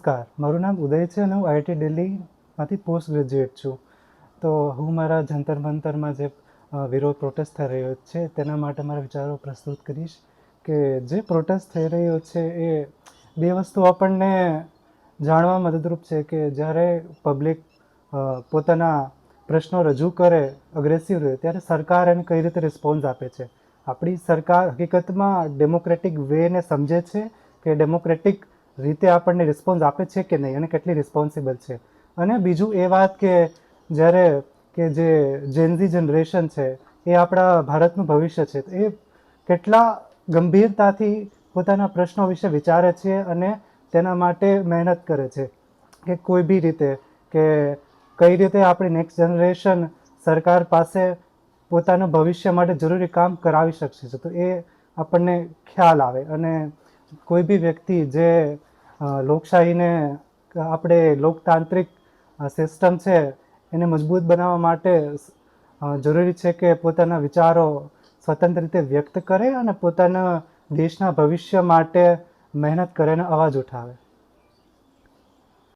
નમસ્કાર, મારું નામ ઉદય છે અને હું આઈઆઈટી દિલ્હીમાંથી પોસ્ટ ગ્રેજ્યુએટ છું. તો હું મારા જંતર મંતરમાં જે વિરોધ પ્રોટેસ્ટ થઈ રહ્યો છે તેના માટે મારા વિચારો પ્રસ્તુત કરીશ કે જે પ્રોટેસ્ટ થઈ રહ્યો છે એ બે વસ્તુ આપણને જાણવા મદદરૂપ છે કે જ્યારે પબ્લિક પોતાના પ્રશ્નો રજૂ કરે, અગ્રેસિવ રહે, ત્યારે સરકાર એને કઈ રીતે રિસ્પોન્સ આપે છે. આપણી સરકાર હકીકતમાં ડેમોક્રેટિક વેને સમજે છે કે ડેમોક્રેટિક રીતે આપણને રિસ્પોન્સ આપે છે કે નહીં અને કેટલી રિસ્પોન્સિબલ છે. અને બીજું એ વાત કે જ્યારે કે જે જેનઝી જનરેશન છે એ આપણા ભારતનું ભવિષ્ય છે, એ કેટલા ગંભીરતાથી પોતાના પ્રશ્નો વિશે વિચારે છે અને તેના માટે મહેનત કરે છે કે કોઈ બી રીતે કે કઈ રીતે આપણી નેક્સ્ટ જનરેશન સરકાર પાસે પોતાના ભવિષ્ય માટે જરૂરી કામ કરાવી શકશે છે. તો એ આપણને ખ્યાલ આવે. અને કોઈ બી વ્યક્તિ જે લોકશાહીને આપણે લોકતાંત્રિક સિસ્ટમ છે એને મજબૂત બનાવવા માટે જરૂરી છે કે પોતાના વિચારો સ્વતંત્ર રીતે વ્યક્ત કરે અને પોતાના દેશના ભવિષ્ય માટે મહેનત કરે અને અવાજ ઉઠાવે.